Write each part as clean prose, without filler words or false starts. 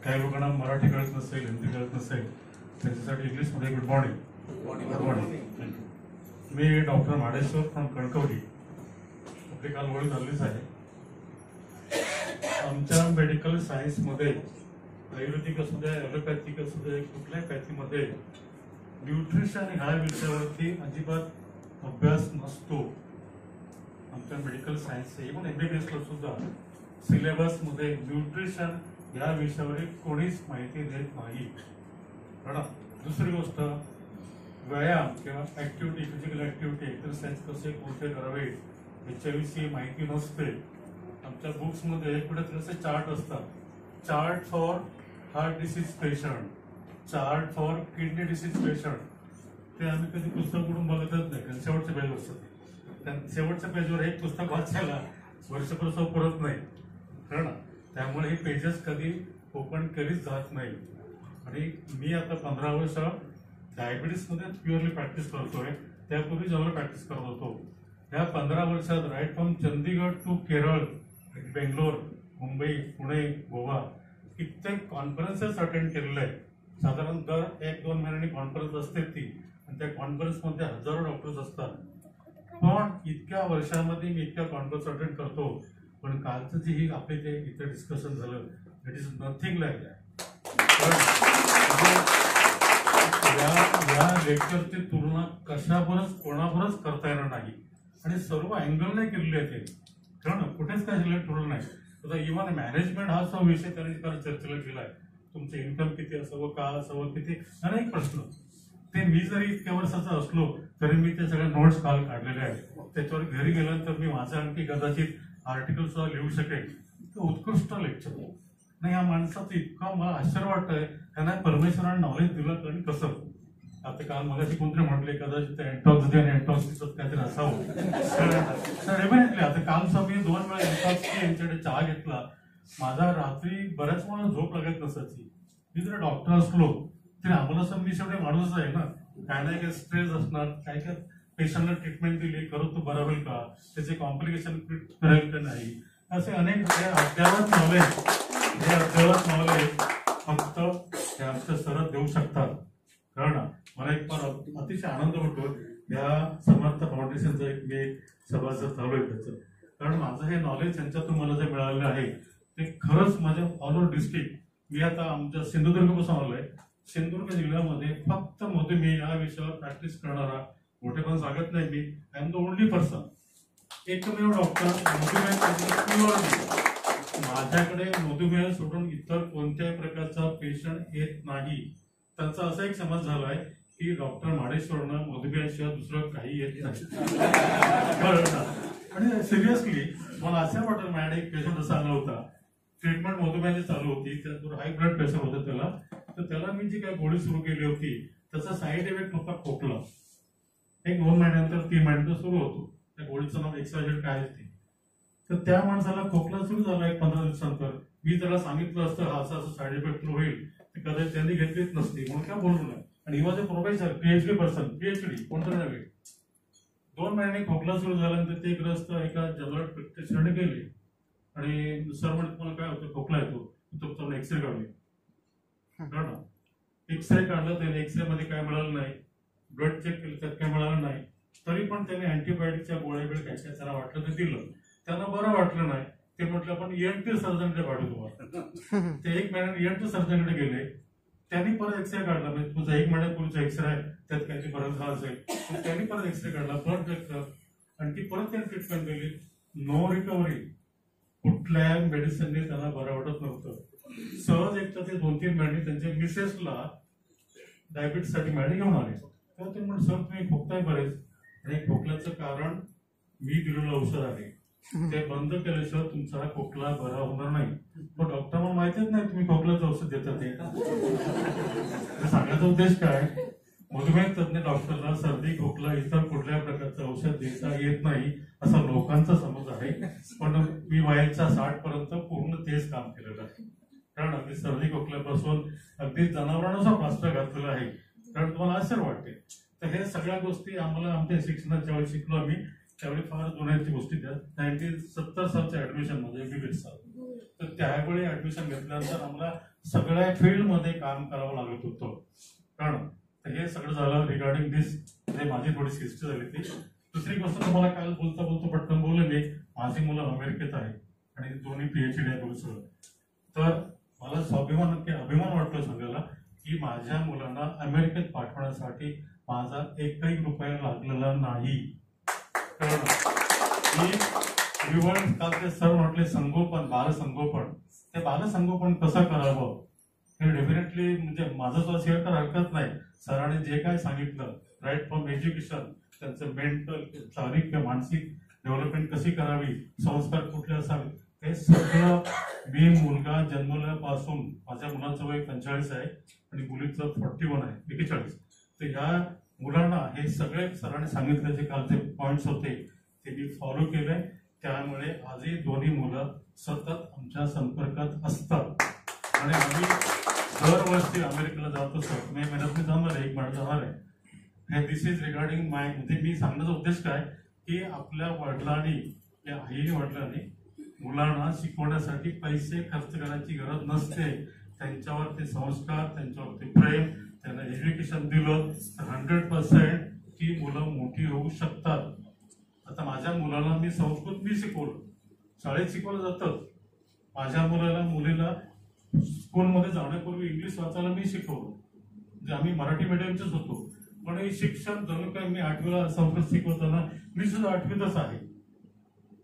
काही लोकांना मराठी कळत नसेल, हिंदी कळत नसेल, त्याच्यासाठी इंग्लिशमध्ये गुड मॉर्निंग. Good morning. मी डॉक्टर माडेश्वर फ्रॉम कणकवली. आपली काल ओळख झालीच आहे. आमच्या मेडिकल सायन्समध्ये आयुर्वेदिक असू द्या, ॲलोपॅथिक असू द्या, कुठल्याही पॅथीमध्ये न्यूट्रिशन ह्या विषयावरती अजिबात अभ्यास नसतो. आमच्या मेडिकल सायन्स इव्हन MBBSला सुद्धा सिलेबसमध्ये न्यूट्रिशन या विषयावर कोणीच माहिती देत नाही. दुसरी गोष्ट, व्यायाम किंवा ऍक्टिव्हिटी, फिजिकल ऍक्टिव्हिटी, एक्सरसाइज कसे कोणते करावे याच्याविषयी माहिती नसते. आमच्या बुक्समध्ये कुठे असे चार्ट असतात, chart for heart disease patient, chart for kidney disease patient. ते आम्ही कधी पुस्तक उडून बघतच नाही, कारण शेवटच्या पेज असतात. शेवटच्या पेजवर एक पुस्तक वाचायला वर्षभर पुरत नाही, कारण त्यामुळे हे पेजेस कधी ओपन केलीच जात नाही. आणि मी आता 15 वर्ष डायबिटीसमध्ये प्युअरली प्रॅक्टिस करतोय. त्यापूर्वी जनरल प्रॅक्टिस करत होतो. या 15 वर्षात right from Chandigarh to Kerala, Bangalore, Mumbai, Pune, Goa कित्येक कॉन्फरन्सेस अटेंड केलेले आहेत. साधारण दर 1-2 महिन्यांनी कॉन्फरन्स असते ती, आणि त्या कॉन्फरन्समध्ये हजारो डॉक्टर्स असतात. पण इतक्या वर्षामध्ये मी इतक्या कॉन्फरन्स अटेंड करतो, पण कालचं जे ही आपले जे इथे डिस्कशन झालं, it is nothing like that. या लेक्चरची तुलना कशावरच कोणावरच करता येणार नाही. आणि सर्व अँगलने केलेले आहेत, कारण कुठेच काय सिलेक्ट ठरवलं नाही. आता इव्हन मॅनेजमेंट हा जो विषय त्यांनी चर्चेला केलाय, तुमचं इन्कम किती असावं, का असावं, किती अनेक प्रश्न. ते मी जरी इतक्या वर्षाचा असलो तरी मी ते सगळे नोट्स काल काढलेले आहेत. त्याच्यावर घरी गेल्यानंतर मी माझं आणखी कदाचित आर्टिकल सुद्धा लिहू शकेल. उत्कृष्ट लेक्चर. नाही, या माणसाचं इतकं मला आश्चर्य वाटतंय, त्यांना परमेश्वराने नॉलेज दिलं, कारण कसं. आता काल मगाशी कोणतरी म्हटले कदाचित एन्टॉक्सिटी आणि एन्टॉक्सिटीचं काहीतरी असावं. तर डेफिनेटली आता काल मी 2 वेळा एन्टॉक्सिटी यांच्याकडे चहा घेतला. माझा रात्री बऱ्याच वेळा झोप लागत नसायची. मी जर डॉक्टर असलो तरी आम्हाला मी शेवटी माणूसच आहे ना, काय नाही काय स्ट्रेस असणार, काय काय पेशंटला ट्रीटमेंट दिली, करू तो बरा होईल का, त्याचे कॉम्प्लिकेशन करेल का नाही, असे अनेक अद्यावत नॉलेज फक्त हे आमच्या सरच देऊ शकतात. कारण मला एक फार अतिशय आनंद होतो या समर्थ फाउंडेशनचं मी सभासद झालोय त्याचं. कारण माझं हे नॉलेज यांच्यातून मला जे मिळालेलं आहे ते खरंच माझ्या ऑल ओव्हर डिस्ट्रिक्ट. मी आता आमच्या सिंधुदुर्गपासून आलोय. सिंधुदुर्ग जिल्ह्यामध्ये फक्त मधुमेह या विषयावर प्रॅक्टिस करणारा, मोठेपण सांगत नाही मी, I am the only person, एकमेव डॉक्टर मधुमेह. माझ्याकडे मधुमेह सोडून इतर कोणत्याही प्रकारचा पेशंट येत नाही. त्यांचा असा एक समज झालाय की डॉक्टर माडेश्वरनं मधुमेहाशिवाय दुसरं काही येत नाही. आणि सिरियसली मला असं वाटलं, माझ्याकडे एक पेशंट असा आला होता, ट्रीटमेंट मधुमेहाची चालू होती, त्यात हाय ब्लड प्रेशर होतं त्याला. तर त्याला मी जी काही गोळी सुरू केली होती त्याचा साईड इफेक्ट होता खोकला. 1-2 महिन्यानंतर 3 महिन्यानंतर सुरू होतो. त्या गोळीचं नाव एक्सायजेड काय असते. तर त्या माणसाला खोकला सुरू झाला 1-15 दिवसानंतर. मी त्याला सांगितलं असतं हा असं साईड इफेक्ट होईल, कदाचित त्यांनी घेतलीच नसती, म्हणून काय बोललो नाही. आणि ही माझे प्रोफेसर, PhD पर्सन, PhD कोणतरी नव्हे. 2 महिने खोकला सुरू झाल्यानंतर ते ग्रस्त एका जनरल प्रॅक्टिशनरने गेले आणि सर म्हणत मला काय होतं, खोकला येतो, तुमचा एक्सरे काढले. एक्सरे काढलं त्याने, एक्सरे मध्ये काय मिळालं नाही. ब्लड चेक केलं त्यात काय मिळालं नाही. तरी पण त्याने अँटीबायोटिकच्या गोळ्या वेळ काय काय त्याला वाटलं ते दिलं. त्यांना बरं वाटलं नाही. ते म्हटलं आपण ENT सर्जनकडे पाठवू तुम्हाला. ते 1 महिन्याने ENT सर्जनकडे गेले. त्यांनी परत एक्सरे काढला, म्हणजे तुमचा 1 महिन्यापूर्वीचा एक्सरे आहे, त्यात काहीतरी फरक झाला असेल. त्यांनी परत एक्सरे काढला, परत चेक कर, आणि ती परत त्यांनी ट्रीटमेंट दिली. No recovery. कुठल्या मेडिसिनने त्यांना बरं वाटत नव्हतं. सहज एक तर ते 2-3 महिने त्यांच्या मिसेसला डायबिटीससाठी मॅडी घेऊन आले. तर ते म्हणून सर तुम्ही खोकताय बरेच, आणि खोकल्याचं कारण मी दिलेलं औषध आहे, ते बंद केल्याशिवाय तुमचा हा खोकला बरा होणार नाही. पण डॉक्टर मला माहितीच नाही तुम्ही खोकल्याचं औषध देतात ते. सांगायचा उद्देश काय, मधुमेह तज्ञ डॉक्टरला सर्दी, खोकला, इतर कुठल्या प्रकारचं औषध देता येत नाही असा लोकांचा समज आहे. पण मी वयाच्या 60 पर्यंत पूर्ण तेच काम केलेलं आहे. कारण अगदी सर्दी खोकल्यापासून अगदी जनावरांनुसार प्लास्टर घातलेलं आहे. कारण तुम्हाला आश्चर्य वाटते. तर हे सगळ्या गोष्टी आम्हाला आमच्या शिक्षणाच्या वेळी शिकलो आम्ही, त्यावेळी फार जुन्याची गोष्टी द्या. 1970 सालच्या ऍडमिशन मध्ये MBBS साल. तर त्यावेळी ऍडमिशन घेतल्यानंतर आम्हाला सगळ्या फील्डमध्ये काम करावं लागत होतं. कारण हे सगळं झालं रिगार्डिंग दिस, म्हणजे माझी थोडीशी हिस्ट्री झाली ती. दुसरी गोष्ट तुम्हाला काल बोलता बोलता पटकन बोलले मी, माझी मुलं अमेरिकेत आहे आणि दोन्ही PhD आहे सगळं. तर मला अभिमान वाटतो सांगायला की माझ्या मुलांना अमेरिकेत पाठवण्यासाठी माझा एकही रुपया लागलेला नाही. काल ते सर म्हटले संगोपन, बालसंगोपन, ते बालसंगोपन कसं करावं हे डेफिनेटली म्हणजे माझं सुद्धा शेअर तर हरकत नाही. सरांनी जे काय सांगितलं राईट फ्रॉम एज्युकेशन, त्यांचं मेंटल, शारीरिक मानसिक डेव्हलपमेंट कशी करावी, संस्कार कुठले असावे, हे सगळं मी मुलगा जन्मल्यापासून, माझ्या मुलाचं वय 45 आहे आणि मुलीचं 41 आहे, 41. तर ह्या मुलांना हे सगळे सरांनी सांगितले जे कालचे पॉइंट्स होते ते मी फॉलो केले. त्यामुळे आजही दोन्ही मुलं सतत आमच्या संपर्कात असतात आणि आम्ही दरवर्षी अमेरिकेला जातो. सर मे महिन्यात मी जाणार आहे, 1 महिना जाणार आहे. दिस इज रिगार्डिंग माय, म्हणजे मी सांगण्याचा उद्देश काय की आपल्या वडिलांनी, या आईने वडिलांनी मुलांना शिकवण्यासाठी पैसे खर्च करायची गरज नसते. त्यांच्यावरती संस्कार, त्यांच्यावरती प्रेम, त्यांना एज्युकेशन दिलं तर 100% ती मुलं मोठी होऊ शकतात. आता माझ्या मुलाला मी संस्कृत मी शिकवलं, शाळेत शिकवलं जातं. माझ्या मुलीला स्कूलमध्ये जाण्यापूर्वी इंग्लिश वाचायला मी शिकवलं, म्हणजे आम्ही मराठी मीडियमचेच होतो. पण हे शिक्षण जणू काय मी 8वीला संस्कृत शिकवताना मी सुद्धा 8वीतच आहे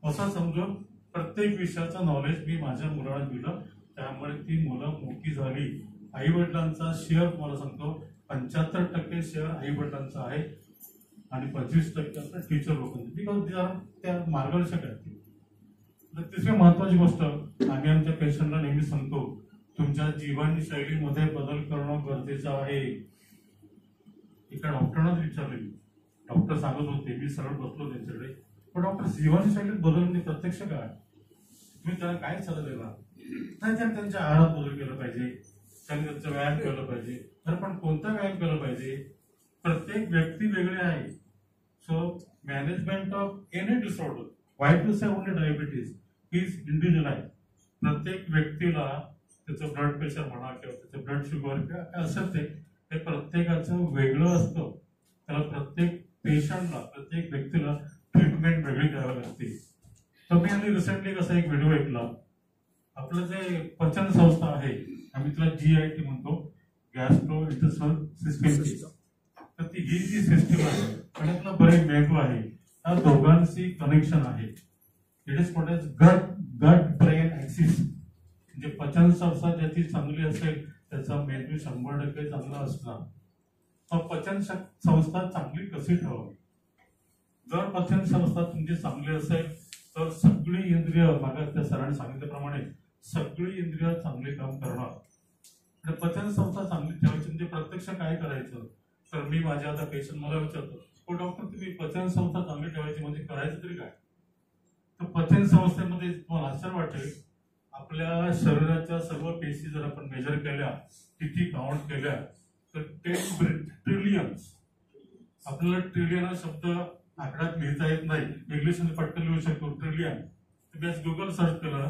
असं समजून प्रत्येक विषयाचं नॉलेज मी माझ्या मुलाला दिलं. त्यामुळे ती मुलं मोठी झाली. आई वडिलांचा शेअर तुम्हाला सांगतो, 75% शेअर आई वडिलांचा आहे आणि 25% टीचर लोकांचे, बिकॉज त्या मार्गदर्शक आहेत. तिसरी महत्वाची गोष्ट आम्ही आमच्या पेशंटला नेहमी सांगतो, तुमच्या जीवनशैलीमध्ये बदल करणं गरजेचं आहे. एका डॉक्टरनाच विचारले, डॉक्टर सांगत होते, मी सरळ बसलो त्यांच्याकडे, पण डॉक्टर जीवनशैलीत बदल म्हणजे प्रत्यक्ष काय, तुम्ही त्याला काय सल्ला दिला? नाही, त्यांच्या आहारात बदल केला पाहिजे, त्यांनी त्यांचा व्यायाम केला पाहिजे. तर पण कोणता व्यायाम केला पाहिजे? प्रत्येक व्यक्ती वेगळी आहे. So management of any disorder, why to say only diabetes, is individual. प्रत्येक व्यक्तीला त्याचं ब्लड प्रेशर म्हणा किंवा त्याचं ब्लड शुगर किंवा काय असेल ते प्रत्येकाचं वेगळं असतं. त्याला प्रत्येक पेशंटला, प्रत्येक व्यक्तीला ट्रीटमेंट वेगळी करावी लागते. तर मी आणि रिसेंटली कसा एक व्हिडिओ ऐकला, आपलं जे पचन संस्था आहे, आम्ही तिला GIT म्हणतो, गॅस्ट्रो इंटेस्टाइनल सिस्टीम. तर ती ही जी सिस्टीम आहे आणि आपला बरेच मेंदू आहे, त्या दोघांशी कनेक्शन आहे. It is called as gut brain axis. म्हणजे पचन संस्था ज्याची चांगली असेल त्याचा मेंदू 100% चांगला असणार. मग पचन संस्था चांगली कशी ठेवावी? जर पचन संस्था तुमची चांगली असेल तर सगळी इंद्रिय, मागे त्या सरांनी सांगितल्याप्रमाणे सगळी इंद्रिय चांगले काम करणार. आणि पचन संस्था चांगली ठेवायची म्हणजे प्रत्यक्ष काय करायचं? तर मी माझ्या आता पेशंट मला विचारतो, हो डॉक्टर तुम्ही पचन संस्था चांगली ठेवायची म्हणजे करायचं तरी काय? तर पचन संस्थेमध्ये तुम्हाला आश्चर्य वाटेल, आपल्या शरीराच्या सर्व पेशी जर आपण मेजर केल्या, किती काउंट केल्या, तर 10 ट्रिलियन्स. आपल्याला ट्रिलियन हा शब्द आकड्यात लिहिता येत नाही, इंग्लिशमध्ये पटकन लिहू शकतो ट्रिलियन. तुम्ही आज गुगल सर्च केला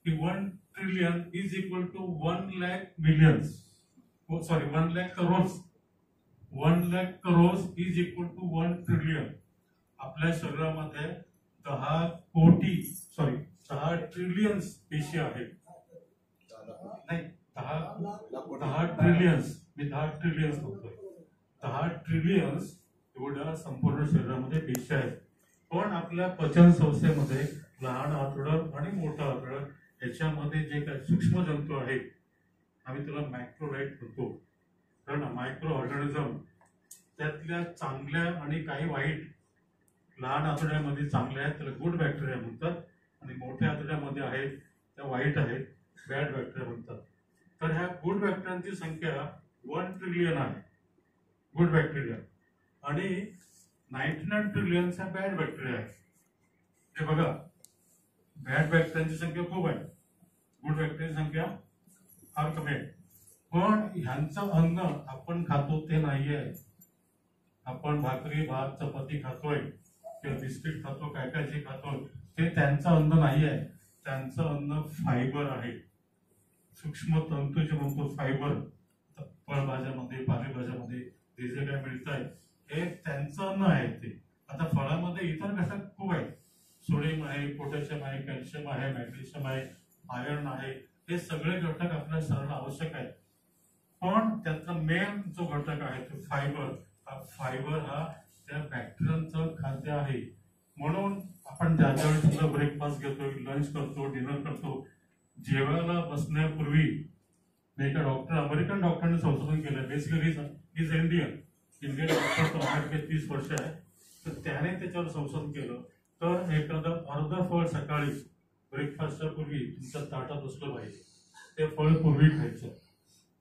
की 1 trillion is equal to 1 lakh millions, sorry 1 lakh crores. 1 lakh crores is equal to 1 trillion. आपल्या शरीरामध्ये 10 ट्रिलियन्स पेशी आहेत. नाही, 10 ट्रिलियन्स, मी 10 ट्रिलियन्स म्हणतोय. 10 ट्रिलियन्स एवढ्या संपूर्ण शरीरामध्ये पेशी आहेत. पण आपल्या पचन संस्थेमध्ये लहान आतडं आणि मोठं आतडं याच्यामध्ये जे काही सूक्ष्म जंतू आहेत, आम्ही त्याला मायक्रोलाइट म्हणतो. कारण मायक्रो ऑर्गॅनिझम, त्यातल्या चांगल्या आणि काही वाईट, लहान आतड्यामध्ये चांगल्या आहेत त्याला गुड बॅक्टेरिया म्हणतात, आणि मोठ्या आतड्यामध्ये आहेत त्या वाईट आहेत, बॅड बॅक्टेरिया म्हणतात. तर ह्या गुड बॅक्टेरियांची संख्या 1 ट्रिलियन आहे, गुड बॅक्टेरिया, आणि 99 ट्रिलियन ह्या बॅड बॅक्टेरिया आहेत. हे बघा, बॅड बॅक्टेरियांची संख्या खूप आहे, गुड बॅक्टेरियाची संख्या फार कमी आहे. पण ह्यांचं अन्न आपण खातो ते नाही आहे. आपण भाकरी, भात, चपाती खातोय किंवा बिस्किट खातो, काय काय जे खातोय ते त्यांचं अन्न नाही आहे. त्यांचं अन्न फायबर आहे. सूक्ष्म तंतू जे म्हणतो फायबर, फळभाज्यामध्ये पालेभाज्यामध्ये जे जे काय मिळत आहे हे त्यांचं अन्न आहे. ते आता फळामध्ये इतर घटक खूप आहेत. सोडियम आहे, पोटॅशियम आहे, कॅल्शियम आहे, मॅग्नेशियम आहे, आयर्न आहे. हे सगळे घटक आपल्या शरीराला आवश्यक आहेत. पण त्यातला मेन जो घटक आहे तो फायबर. फायबर हा त्या बॅक्टेरियांचं खाद्य आहे. म्हणून आपण ज्या ज्यावेळी सुद्धा ब्रेकफास्ट घेतो, लंच करतो, डिनर करतो, जेवायला बसण्यापूर्वी एका डॉक्टर, अमेरिकन डॉक्टरने संशोधन केलं. बेसिकली इज इंडियन डॉक्टर, तो अमेरिकेत 30 वर्ष आहे. तर त्याने त्याच्यावर संशोधन केलं. तर एखादं अर्ध फळ सकाळी ब्रेकफास्टच्या पूर्वी तुमच्या ताटात असलं पाहिजे. ते फळ पूर्वी खायचं,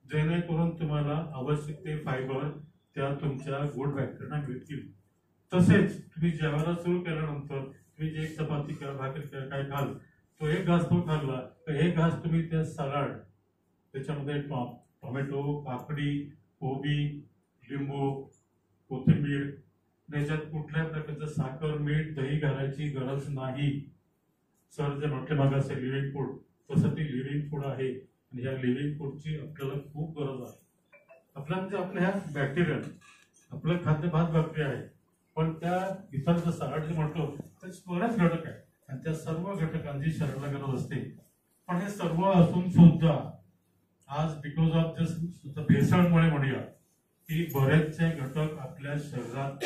जेणेकरून तुम्हाला आवश्यक ते फायबर त्या तुमच्या गुड बॅक्टेरिया मिळतील. तसेच तुम्ही जेवायला सुरू केल्यानंतर तुम्ही जे चपाती किंवा भाकरी काय खाल, तो एक घास तो खाल्ला तर एक घास तुम्ही त्या सलाड, त्याच्यामध्ये टोमॅटो, काकडी, कोबी, लिंबू, कोथिंबीर, त्याच्यात कुठल्याही प्रकारचं साखर, मीठ, दही घालायची गरज नाही. सर जे म्हटले मागासे लिव्हिंग फूड, तसं ती लिव्हिंग फूड आहे. आणि या लिव्हिंग फूडची आपल्याला खूप गरज आहे. आपल्या म्हणजे आपल्या ह्या बॅक्टेरिया, आपलं खाद्य भात बॅक्टेरिया आहे. पण त्या इतर जर सलाड जे म्हणतो ते बरेच घटक आहे आणि त्या सर्व घटकांची शरीराला गरज असते. पण हे सर्व असून सुद्धा आज बिकॉज ऑफ जस्ट भेसळमुळे म्हणूया की बरेचसे घटक आपल्या शरीरात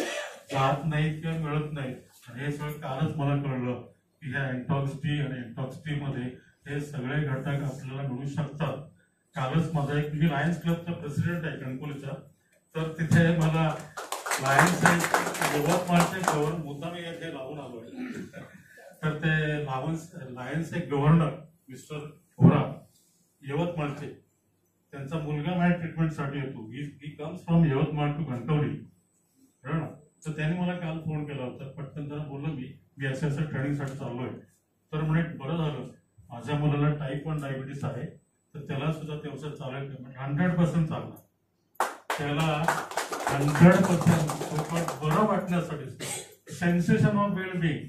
जात नाहीत किंवा मिळत नाहीत. आणि हे सगळं कालच मला कळलं की ह्या एन्टॉक्स डी आणि एन्टॉक्स डी मध्ये हे सगळे घटक आपल्याला मिळू शकतात. कालच माझा एक, मी लायन्स क्लबचा प्रेसिडेंट आहे कणकवलीचा, तर तिथे मला लायन्स यवतमाळचे गव्हर्नर, मुद्दाम हे लावून आलोय. तर ते लायन्सचे गव्हर्नर मिस्टर होरा यवतमाळचे, त्यांचा मुलगा माझ्या ट्रीटमेंटसाठी येतो. He comes from Yavatmal to Kankavli, बरोबर ना. तर त्यांनी मला काल फोन केला होता. पटकन त्यांना बोललो मी असं ट्रेनिंगसाठी चाललोय. तर म्हणे बरं झालं, माझ्या मुलाला टाईप 1 डायबिटीस आहे, तर त्याला सुद्धा ते औषध चालेल का? म्हणजे 100% चालणार. त्याला 100% बरं वाटण्यासाठी, sensation of well being.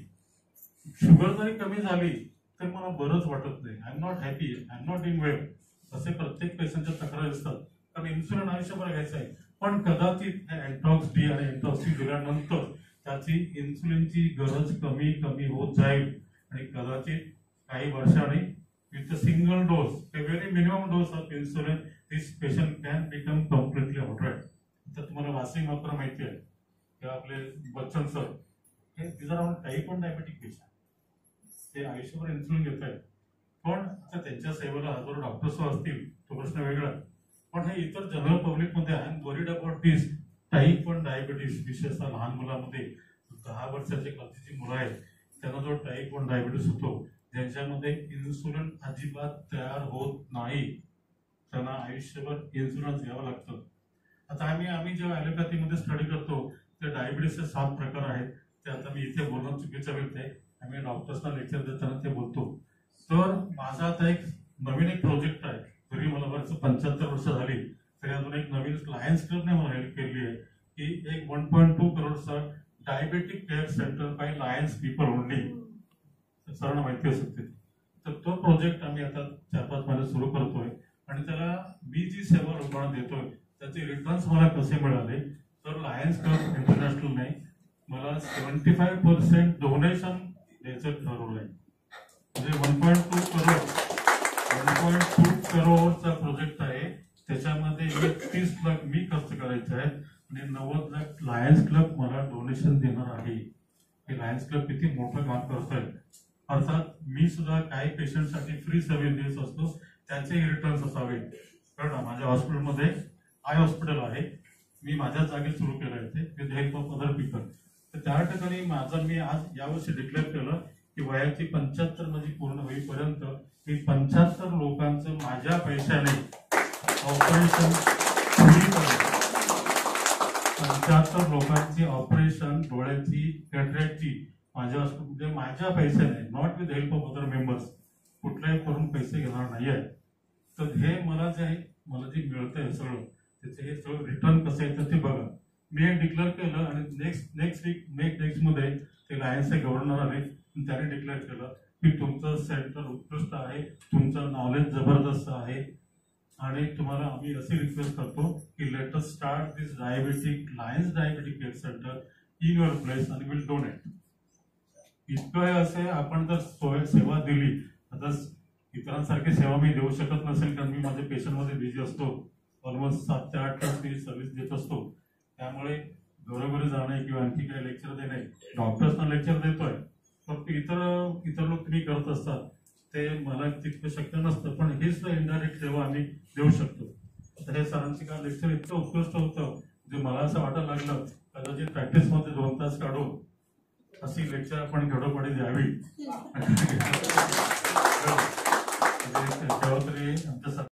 Sugar जरी कमी झाली तर मला बरंच वाटत नाही, I am not happy, I am not doing well. असे प्रत्येक पेशंटच्या तक्रारी असतात. कारण इन्सुलिन आयुष्यभर घ्यायचं आहे. पण कदाचित एन्टॉक्स डी आणि एन्टॉक्स डी दिल्यानंतर त्याची इन्सुलिनची गरज कमी कमी होत जाईल आणि कदाचित काही वर्षांनी with a single dose, a very minimum dose of insulin, this patient can become completely alright. तर तुम्हाला वासिंग मात्र माहिती आहे किंवा आपले बच्चन सर, हे these are all type 1 diabetic patient. ते आयुष्यभर इन्सुलिन घेत आहेत. पण आता त्यांच्या सेवेला हजारो डॉक्टर्स असतील, तो प्रश्न वेगळा. पण हे इतर जनरल पब्लिक मध्ये I am worried about this type 1 diabetes. विशेषतः लहान मुलांमध्ये 10 वर्षाची खालची मुलं आहेत त्यांना जो टाईप 1 डायबिटीस होतो, ज्यांच्यामध्ये इन्सुलिन अजिबात तयार होत नाही, त्यांना आयुष्यभर इन्सुलिन घ्यावं लागतं. आता आम्ही जेव्हा ॲलोपॅथीमध्ये स्टडी करतो ते डायबिटीसचे 7 प्रकार आहेत. ते आता मी इथे बोलणं चुकीचं मिळते, आम्ही डॉक्टर्सना लेक्चर देताना ते बोलतो. तर माझा आता एक नवीन प्रोजेक्ट आहे. तरी मला वर्ष 75 वर्ष झाली तरी अजून एक नवीन लायन्स क्लबने मला हेल्प केली आहे की एक 1.2 करोडचा diabetic care centre by lions people only, सरांना माहिती असू शकते. तर तो प्रोजेक्ट आम्ही आता 4-5 महिने सुरू करतोय आणि त्याला मी जी सेवा लोकांना देतोय त्याचे रिटर्न्स मला कसे मिळाले, तर लायन्स क्लब इंटरनॅशनलने मला 75% डोनेशन द्यायचं ठरवलंय. म्हणजे 1.2 करोडचा प्रोजेक्ट आहे. त्याच्यामध्ये 30 लाख मी खर्च करायचे आहेत आणि 90 लाख लायन्स क्लब मला डोनेशन देणार आहे. हे लायन्स क्लब किती मोठं काम करतोय. अर्थात मी सुद्धा काही पेशंटसाठी फ्री सर्व्हिस देत असतो, त्याचे रिटर्न्स असावे. कारण माझ्या हॉस्पिटलमध्ये आय हॉस्पिटल आहे, मी माझ्या जागी सुरू केलं आहे ते with help of other people. तर त्या ठिकाणी मी आज यावर्षी डिक्लेअर केलं की वयाची 75 माझी पूर्ण होईपर्यंत मी 75 लोकांचं माझ्या पैशाने ऑपरेशन फ्री करेन. 75 लोकांची ऑपरेशन डोळ्याची, कॅटरॅक्टची माझ्या म्हणजे माझ्या पैशाने, not with help of other members, कुठल्याही करून पैसे घेणार नाही आहे. तर हे मला जे मिळतंय सगळं त्याचे हे सगळं रिटर्न कसं येतं ते बघा. मी हे डिक्लेअर केलं आणि नेक्स्ट वीक मध्ये ते लायन्सचे गव्हर्नर आले, त्याने डिक्लेअर केलं की तुमचं सेंटर उत्कृष्ट आहे, तुमचं नॉलेज जबरदस्त आहे आणि तुम्हाला आम्ही अशी रिक्वेस्ट करतो की let us start this lions diabetic care centre in your place आणि विल डोनेट. इतकं हे असे आपण जर सेवा दिली, आता इतरांसारखी सेवा मी देऊ शकत नसेल कारण मी माझ्या पेशंटमध्ये बिझी असतो. ऑलमोस्ट 7 ते 8 तास मी सर्व्हिस देत असतो. त्यामुळे घरोघरी जाणे किंवा आणखी काही लेक्चर देणे, डॉक्टर्सना लेक्चर देतोय, फक्त इतर लोक तुम्ही करत असतात ते मला तितकं शक्य नसतं, पण हीच इनडायरेक्ट सेवा आम्ही देऊ शकतो. तर हे सरांचे का लेक्चर इतकं उत्कृष्ट होतं जे मला असं वाटायला लागलं कदाचित प्रॅक्टिसमध्ये 2 तास काढून अशी लेक्चर आपण घडोपाडी द्यावी. तेव्हा तरी आमच्या